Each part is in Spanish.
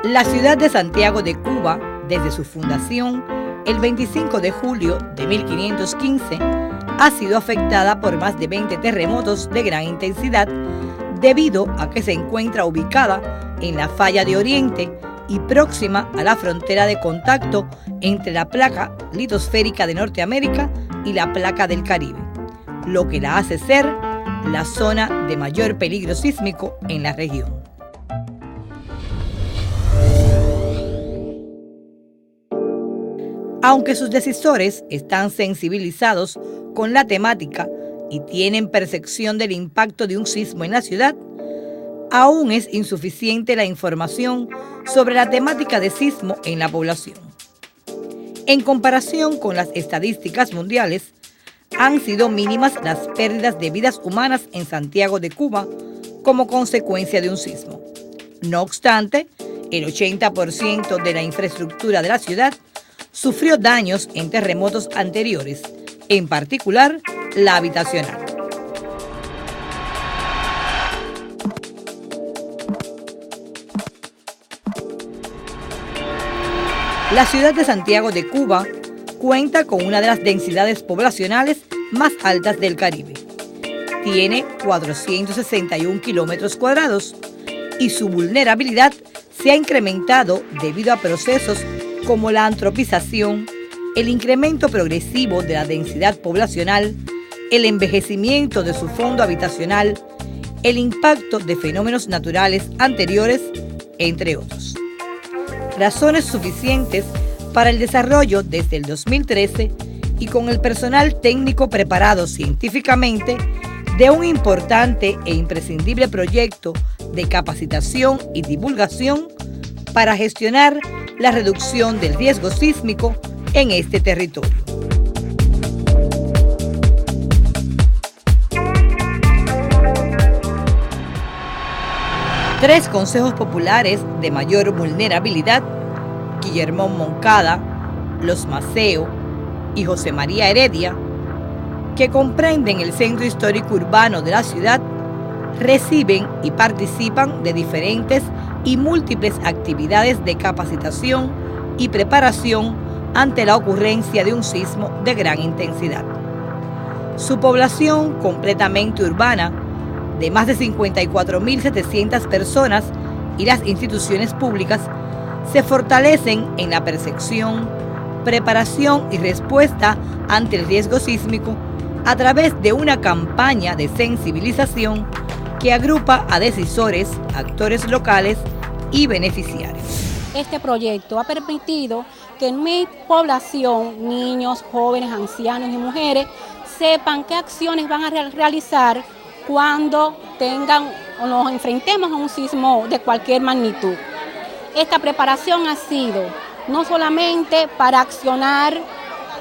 La ciudad de Santiago de Cuba, desde su fundación, el 25 de julio de 1515, ha sido afectada por más de 20 terremotos de gran intensidad debido a que se encuentra ubicada en la falla de Oriente y próxima a la frontera de contacto entre la placa litosférica de Norteamérica y la placa del Caribe, lo que la hace ser la zona de mayor peligro sísmico en la región. Aunque sus decisores están sensibilizados con la temática y tienen percepción del impacto de un sismo en la ciudad, aún es insuficiente la información sobre la temática de sismo en la población. En comparación con las estadísticas mundiales, han sido mínimas las pérdidas de vidas humanas en Santiago de Cuba como consecuencia de un sismo. No obstante, el 80% de la infraestructura de la ciudad sufrió daños en terremotos anteriores, en particular la habitacional. La ciudad de Santiago de Cuba cuenta con una de las densidades poblacionales más altas del Caribe. Tiene 461 kilómetros cuadrados y su vulnerabilidad se ha incrementado debido a procesos como la antropización, el incremento progresivo de la densidad poblacional, el envejecimiento de su fondo habitacional, el impacto de fenómenos naturales anteriores, entre otros. Razones suficientes para el desarrollo desde el 2013 y con el personal técnico preparado científicamente de un importante e imprescindible proyecto de capacitación y divulgación para gestionar la reducción del riesgo sísmico en este territorio. Tres consejos populares de mayor vulnerabilidad, Guillermo Moncada, Los Maceo y José María Heredia, que comprenden el centro histórico urbano de la ciudad, reciben y participan de diferentes y múltiples actividades de capacitación y preparación ante la ocurrencia de un sismo de gran intensidad. Su población completamente urbana, de más de 54.700 personas, y las instituciones públicas se fortalecen en la percepción, preparación y respuesta ante el riesgo sísmico a través de una campaña de sensibilización que agrupa a decisores, actores locales y beneficiarios. Este proyecto ha permitido que en mi población, niños, jóvenes, ancianos y mujeres, sepan qué acciones van a realizar cuando tengan o nos enfrentemos a un sismo de cualquier magnitud. Esta preparación ha sido no solamente para accionar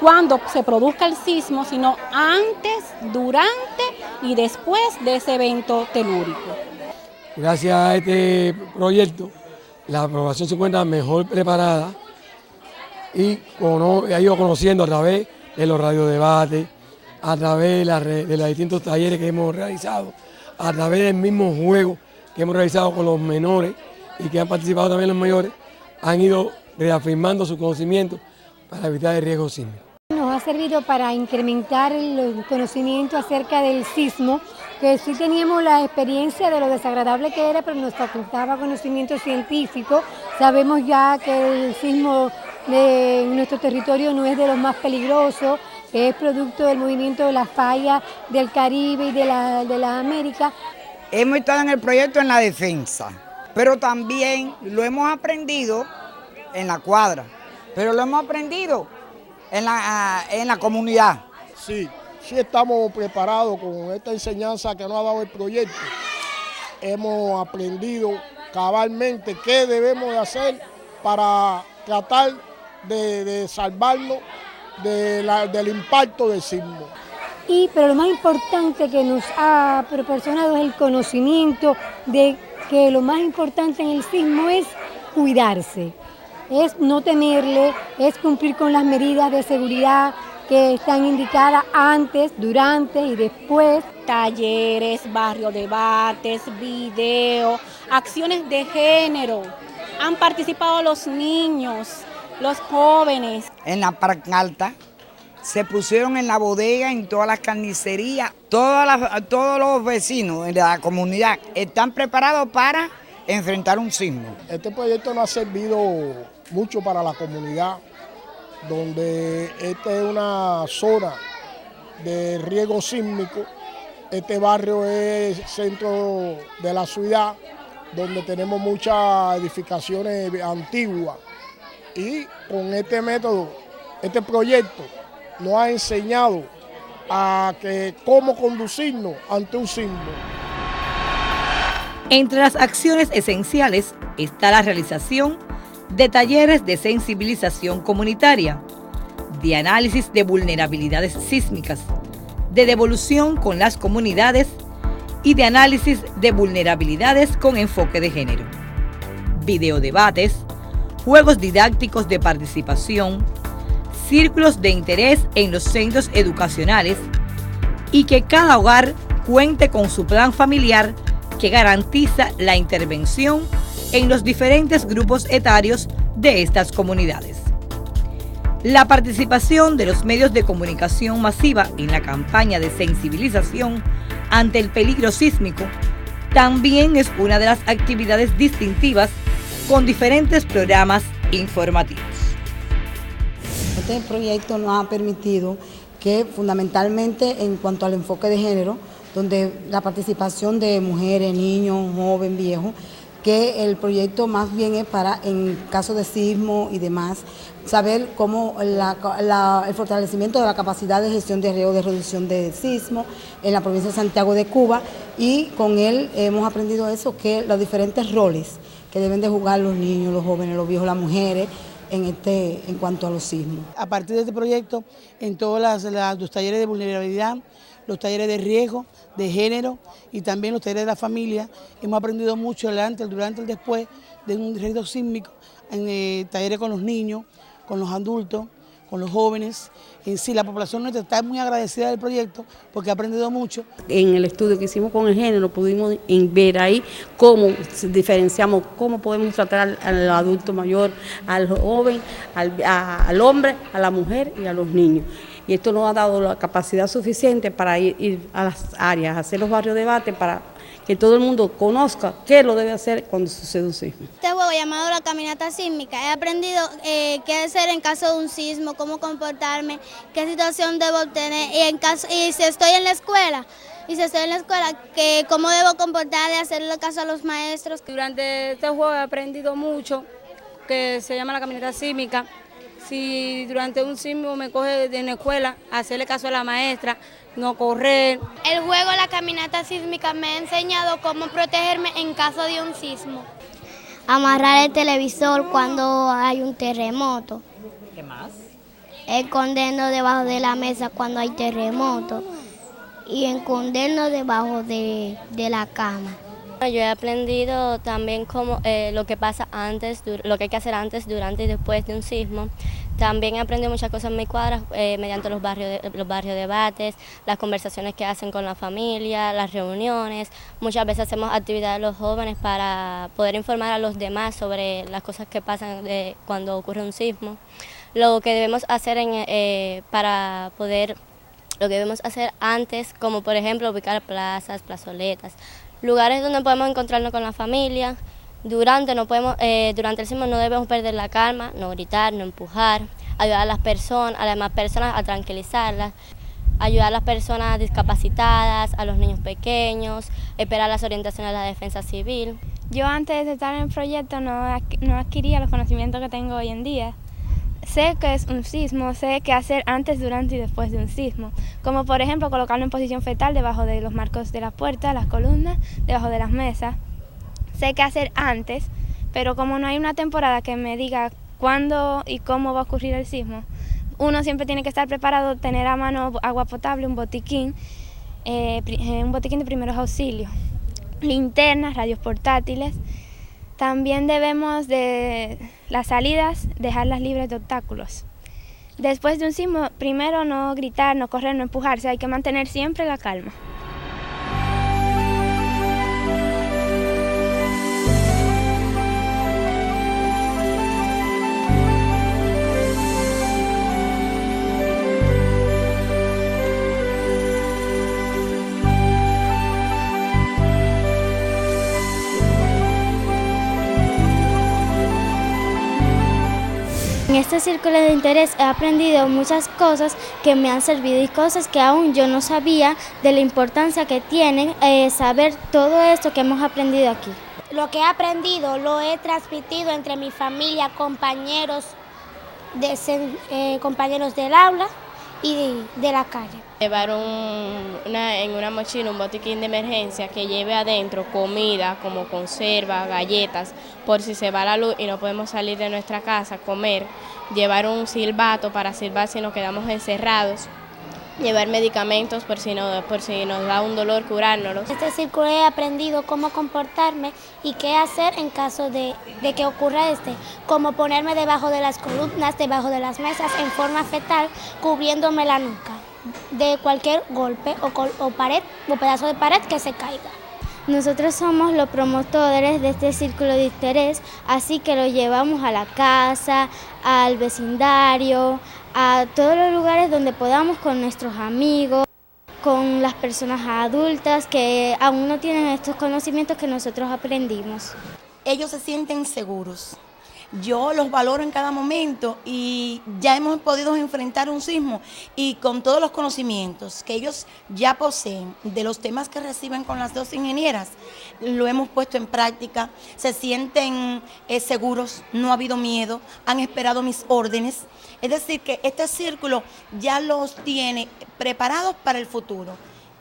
cuando se produzca el sismo, sino antes, durante y después de ese evento telúrico. Gracias a este proyecto, la población se encuentra mejor preparada y ha ido conociendo a través de los radiodebates, a través de los distintos talleres que hemos realizado, a través del mismo juego que hemos realizado con los menores y que han participado también los mayores, han ido reafirmando su conocimiento para evitar el riesgo sísmico. Nos ha servido para incrementar el conocimiento acerca del sismo, que sí teníamos la experiencia de lo desagradable que era, pero nos facultaba conocimiento científico. Sabemos ya que el sismo de nuestro territorio no es de los más peligrosos, que es producto del movimiento de la falla del Caribe y de la América. Hemos estado en el proyecto en la defensa, pero también lo hemos aprendido en la cuadra, pero lo hemos aprendido en la comunidad. Sí estamos preparados con esta enseñanza que nos ha dado el proyecto. Hemos aprendido cabalmente qué debemos de hacer para tratar de salvarnos del impacto del sismo. Pero lo más importante que nos ha proporcionado es el conocimiento de que lo más importante en el sismo es cuidarse, es no temerle, es cumplir con las medidas de seguridad que están indicadas antes, durante y después. Talleres, barrio debates, video, acciones de género, Han participado los niños, los jóvenes. En la Alta se pusieron en la bodega, en todas las carnicerías, todos los vecinos de la comunidad están preparados para enfrentar un sismo. Este proyecto nos ha servido mucho para la comunidad, donde esta es una zona de riesgo sísmico. Este barrio es centro de la ciudad, donde tenemos muchas edificaciones antiguas, y con este método, este proyecto nos ha enseñado a cómo conducirnos ante un sismo. Entre las acciones esenciales está la realización de talleres de sensibilización comunitaria, de análisis de vulnerabilidades sísmicas, de devolución con las comunidades y de análisis de vulnerabilidades con enfoque de género, videodebates, juegos didácticos de participación, círculos de interés en los centros educacionales y que cada hogar cuente con su plan familiar que garantiza la intervención en los diferentes grupos etarios de estas comunidades. La participación de los medios de comunicación masiva en la campaña de sensibilización ante el peligro sísmico también es una de las actividades distintivas con diferentes programas informativos. Este proyecto nos ha permitido que fundamentalmente en cuanto al enfoque de género, donde la participación de mujeres, niños, jóvenes, viejos, que el proyecto más bien es para, en caso de sismo y demás, saber cómo el fortalecimiento de la capacidad de gestión de riesgo de reducción de sismo en la provincia de Santiago de Cuba, y con él hemos aprendido eso, que los diferentes roles que deben de jugar los niños, los jóvenes, los viejos, las mujeres, en cuanto a los sismos. A partir de este proyecto, en todos los talleres de vulnerabilidad, los talleres de riesgo, de género y también los talleres de la familia, hemos aprendido mucho el antes, el durante, el después de un riesgo sísmico, en talleres con los niños, con los adultos, con los jóvenes. En sí, la población nuestra está muy agradecida del proyecto porque ha aprendido mucho. En el estudio que hicimos con el género pudimos ver ahí cómo diferenciamos, cómo podemos tratar al adulto mayor, al joven, al hombre, a la mujer y a los niños. Y esto nos ha dado la capacidad suficiente para ir a las áreas, hacer los barrios de debate para que todo el mundo conozca qué lo debe hacer cuando sucede un sismo. Este juego llamado la caminata sísmica, he aprendido qué hacer en caso de un sismo, cómo comportarme, qué situación debo tener y si estoy en la escuela, que cómo debo comportarme, hacerle caso a los maestros. Durante este juego he aprendido mucho, que se llama la caminata sísmica. Si durante un sismo me coge en la escuela, hacerle caso a la maestra, no correr. El juego La caminata sísmica me ha enseñado cómo protegerme en caso de un sismo. Amarrar el televisor cuando hay un terremoto. ¿Qué más? Escondernos debajo de la mesa cuando hay terremoto. Y escondernos debajo de la cama. Yo he aprendido también lo que pasa antes, lo que hay que hacer antes, durante y después de un sismo. También he aprendido muchas cosas en mi cuadra mediante los barrios debates, las conversaciones que hacen con la familia, las reuniones. Muchas veces hacemos actividades los jóvenes para poder informar a los demás sobre las cosas que pasan cuando ocurre un sismo. Lo que debemos hacer lo que debemos hacer antes, como por ejemplo ubicar plazas, plazoletas, lugares donde podemos encontrarnos con la familia. Durante el sismo no debemos perder la calma, no gritar, no empujar, ayudar a las demás personas a tranquilizarlas, ayudar a las personas discapacitadas, a los niños pequeños, esperar las orientaciones de la defensa civil. Yo antes de estar en el proyecto no adquiría los conocimientos que tengo hoy en día. Sé que es un sismo, sé qué hacer antes, durante y después de un sismo, como por ejemplo colocarlo en posición fetal debajo de los marcos de la puerta, las columnas, debajo de las mesas. Sé qué hacer antes, pero como no hay una temporada que me diga cuándo y cómo va a ocurrir el sismo, uno siempre tiene que estar preparado, tener a mano agua potable, un botiquín de primeros auxilios, linternas, radios portátiles. También debemos de las salidas dejarlas libres de obstáculos. Después de un sismo, primero no gritar, no correr, no empujarse, hay que mantener siempre la calma. En este círculo de interés he aprendido muchas cosas que me han servido y cosas que aún yo no sabía de la importancia que tiene saber todo esto que hemos aprendido aquí. Lo que he aprendido lo he transmitido entre mi familia, compañeros del aula y de la calle. Llevar en una mochila un botiquín de emergencia que lleve adentro comida como conserva, galletas, por si se va la luz y no podemos salir de nuestra casa a comer. Llevar un silbato para silbar si nos quedamos encerrados. Llevar medicamentos por si nos da un dolor, curárnoslos. En este círculo he aprendido cómo comportarme y qué hacer en caso de que ocurra como ponerme debajo de las columnas, debajo de las mesas en forma fetal, cubriéndome la nuca de cualquier golpe o pared o pedazo de pared que se caiga. Nosotros somos los promotores de este círculo de interés, así que lo llevamos a la casa, al vecindario, a todos los lugares donde podamos con nuestros amigos, con las personas adultas que aún no tienen estos conocimientos que nosotros aprendimos. Ellos se sienten seguros. Yo los valoro en cada momento y ya hemos podido enfrentar un sismo y con todos los conocimientos que ellos ya poseen de los temas que reciben con las dos ingenieras, lo hemos puesto en práctica, se sienten seguros, no ha habido miedo, han esperado mis órdenes. Es decir, que este círculo ya los tiene preparados para el futuro.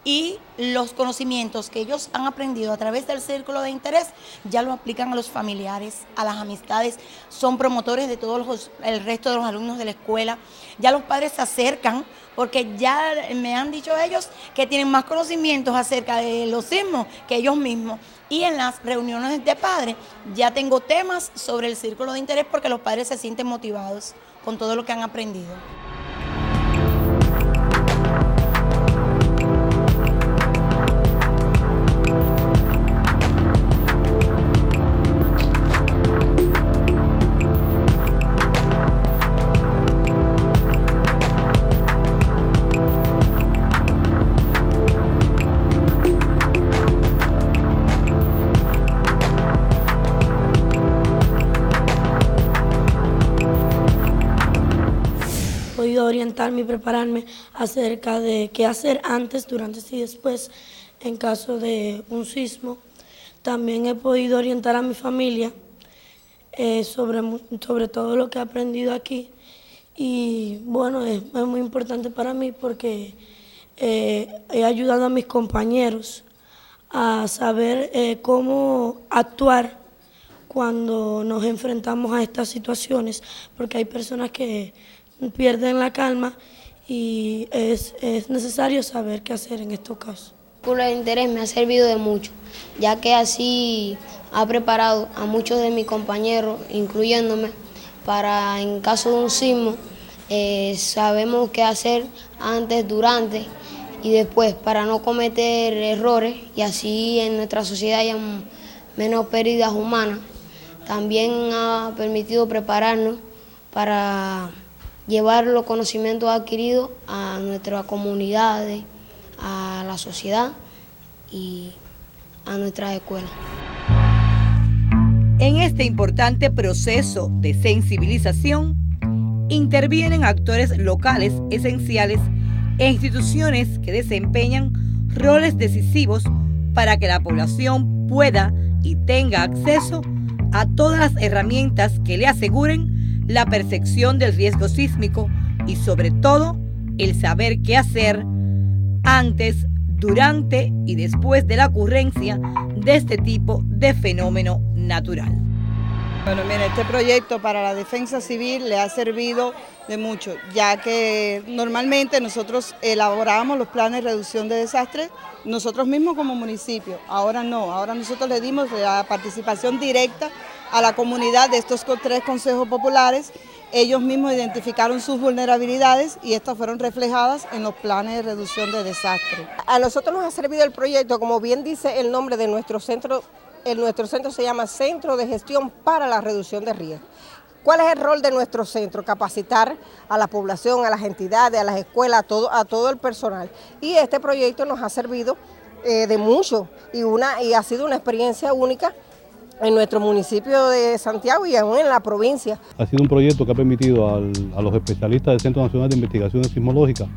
Y los conocimientos que ellos han aprendido a través del círculo de interés ya lo aplican a los familiares, a las amistades, son promotores de el resto de los alumnos de la escuela. Ya los padres se acercan porque ya me han dicho ellos que tienen más conocimientos acerca de los sismos que ellos mismos. Y en las reuniones de padres ya tengo temas sobre el círculo de interés porque los padres se sienten motivados con todo lo que han aprendido. Orientarme y prepararme acerca de qué hacer antes, durante y después en caso de un sismo. También he podido orientar a mi familia sobre todo lo que he aprendido aquí y bueno, es muy importante para mí porque he ayudado a mis compañeros a saber cómo actuar cuando nos enfrentamos a estas situaciones, porque hay personas que pierden la calma y es necesario saber qué hacer en estos casos. El círculo de interés me ha servido de mucho, ya que así ha preparado a muchos de mis compañeros, incluyéndome, para en caso de un sismo, sabemos qué hacer antes, durante y después para no cometer errores y así en nuestra sociedad haya menos pérdidas humanas. También ha permitido prepararnos para llevar los conocimientos adquiridos a nuestras comunidades, a la sociedad y a nuestras escuelas. En este importante proceso de sensibilización, intervienen actores locales esenciales e instituciones que desempeñan roles decisivos para que la población pueda y tenga acceso a todas las herramientas que le aseguren la percepción del riesgo sísmico y sobre todo el saber qué hacer antes, durante y después de la ocurrencia de este tipo de fenómeno natural. Bueno, mira, este proyecto para la defensa civil le ha servido de mucho, ya que normalmente nosotros elaborábamos los planes de reducción de desastres nosotros mismos como municipio. Ahora no, ahora nosotros le dimos la participación directa a la comunidad de estos 3 consejos populares. Ellos mismos identificaron sus vulnerabilidades y estas fueron reflejadas en los planes de reducción de desastres. A nosotros nos ha servido el proyecto, como bien dice el nombre de nuestro centro. Nuestro centro se llama Centro de Gestión para la Reducción de Riesgos. ¿Cuál es el rol de nuestro centro? Capacitar a la población, a las entidades, a las escuelas, a todo el personal. Y este proyecto nos ha servido de mucho y ha sido una experiencia única en nuestro municipio de Santiago y aún en la provincia. Ha sido un proyecto que ha permitido a los especialistas del Centro Nacional de Investigaciones Sismológicas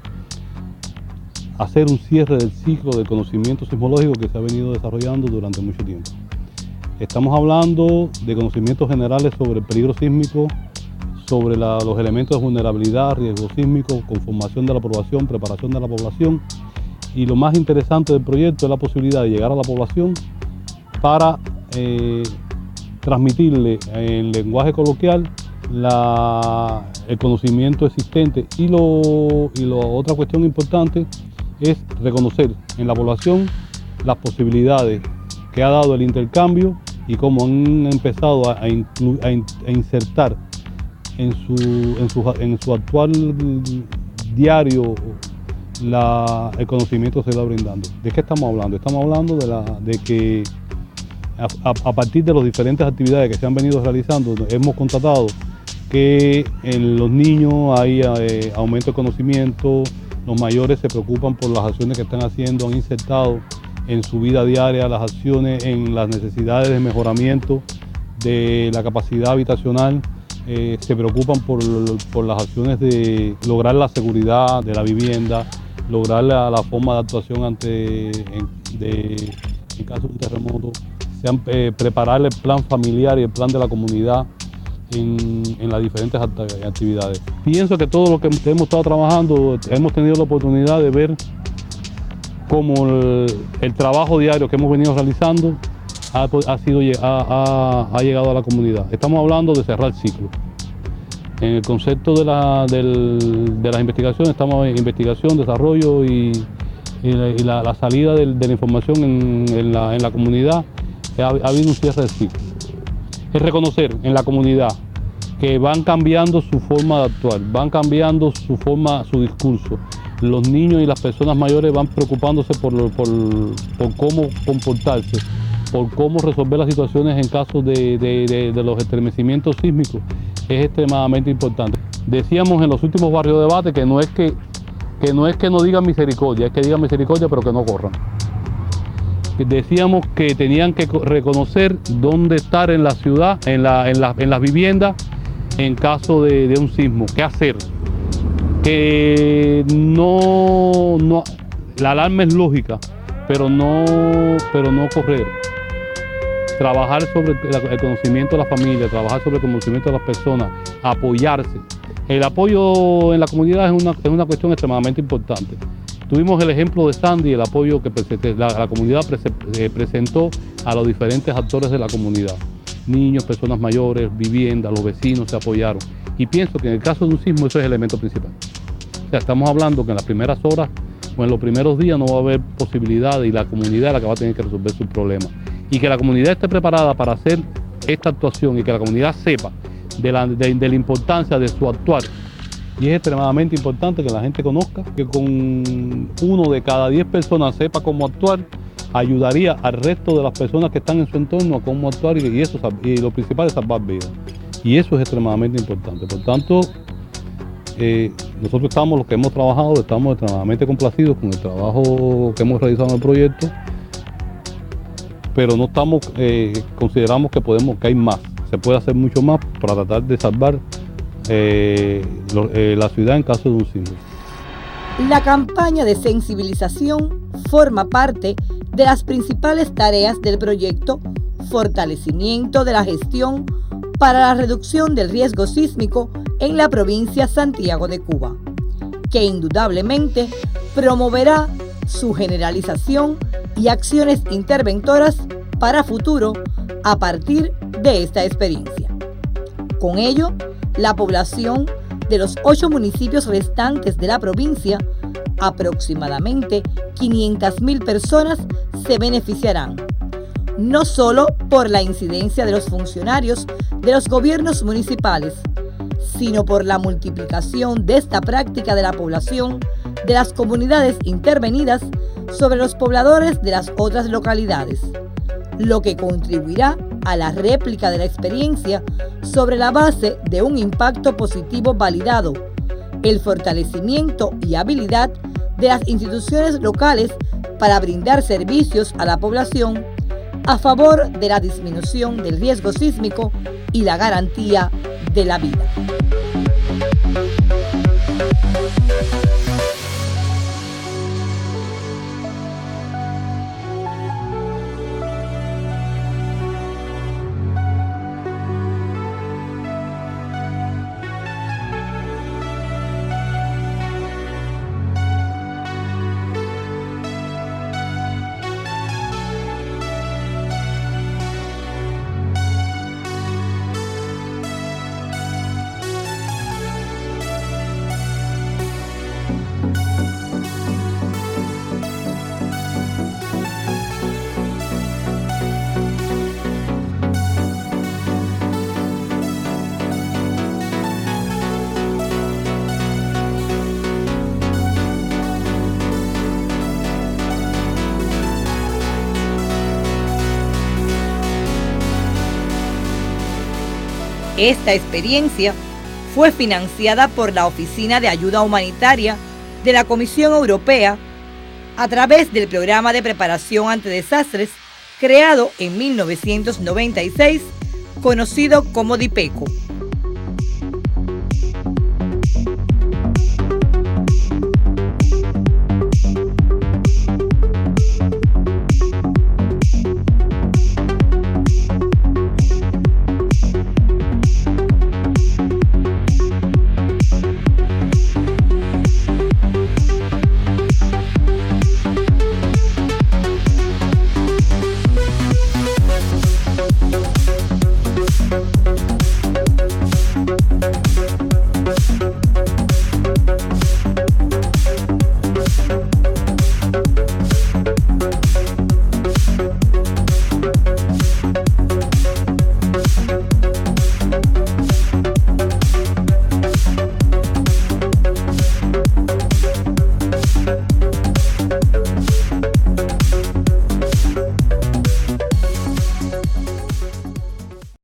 hacer un cierre del ciclo de conocimiento sismológico que se ha venido desarrollando durante mucho tiempo. Estamos hablando de conocimientos generales sobre el peligro sísmico, sobre los elementos de vulnerabilidad, riesgo sísmico, conformación de la población, preparación de la población, y lo más interesante del proyecto es la posibilidad de llegar a la población para transmitirle en lenguaje coloquial el conocimiento existente. Y la otra cuestión importante es reconocer en la población las posibilidades que ha dado el intercambio y cómo han empezado a insertar en su actual diario el conocimiento que se va brindando. ¿De qué estamos hablando? Estamos hablando de que a partir de las diferentes actividades que se han venido realizando, hemos constatado que en los niños hay aumento de conocimiento, los mayores se preocupan por las acciones que están haciendo, han insertado en su vida diaria las acciones en las necesidades de mejoramiento de la capacidad habitacional, se preocupan por las acciones de lograr la seguridad de la vivienda, lograr la forma de actuación en caso de un terremoto, preparar el plan familiar y el plan de la comunidad en las diferentes actividades. Pienso que todo lo que hemos estado trabajando, hemos tenido la oportunidad de ver cómo el trabajo diario que hemos venido realizando ha llegado a la comunidad. Estamos hablando de cerrar ciclos. En el concepto de las investigaciones, estamos en investigación, desarrollo y la salida de la información en la comunidad. Ha habido un cierre de ciclo. Es reconocer en la comunidad que van cambiando su forma de actuar, van cambiando su discurso. Los niños y las personas mayores van preocupándose por cómo comportarse, por cómo resolver las situaciones en caso de los estremecimientos sísmicos. Es extremadamente importante. Decíamos en los últimos barrios de debate que no es que no digan misericordia, es que digan misericordia pero que no corran. Decíamos que tenían que reconocer dónde estar en la ciudad, en las viviendas, en caso de un sismo. ¿Qué hacer? Que la alarma es lógica, pero no correr. Trabajar sobre el conocimiento de la familia, trabajar sobre el conocimiento de las personas, apoyarse. El apoyo en la comunidad es una cuestión extremadamente importante. Tuvimos el ejemplo de Sandy, el apoyo que la comunidad presentó a los diferentes actores de la comunidad. Niños, personas mayores, viviendas, los vecinos se apoyaron. Y pienso que en el caso de un sismo eso es el elemento principal. O sea, estamos hablando que en las primeras horas o en los primeros días no va a haber posibilidad y la comunidad es la que va a tener que resolver sus problemas. Y que la comunidad esté preparada para hacer esta actuación y que la comunidad sepa de la importancia de su actuar. Y es extremadamente importante que la gente conozca que con 1 de cada 10 personas sepa cómo actuar, ayudaría al resto de las personas que están en su entorno a cómo actuar y lo principal es salvar vidas. Y eso es extremadamente importante. Por tanto, nosotros los que hemos trabajado, estamos extremadamente complacidos con el trabajo que hemos realizado en el proyecto, pero no consideramos que hay más. Se puede hacer mucho más para tratar de salvar la ciudad en caso de un sismo. La campaña de sensibilización forma parte de las principales tareas del proyecto Fortalecimiento de la Gestión para la Reducción del Riesgo Sísmico en la provincia Santiago de Cuba, que indudablemente promoverá su generalización y acciones interventoras para futuro a partir de esta experiencia. Con ello, la población de los 8 municipios restantes de la provincia, aproximadamente 500.000 personas, se beneficiarán, no solo por la incidencia de los funcionarios de los gobiernos municipales, sino por la multiplicación de esta práctica de la población de las comunidades intervenidas sobre los pobladores de las otras localidades, lo que contribuirá a la réplica de la experiencia sobre la base de un impacto positivo validado, el fortalecimiento y habilidad de las instituciones locales para brindar servicios a la población a favor de la disminución del riesgo sísmico y la garantía de la vida. Esta experiencia fue financiada por la Oficina de Ayuda Humanitaria de la Comisión Europea a través del Programa de Preparación ante Desastres creado en 1996, conocido como DIPECO,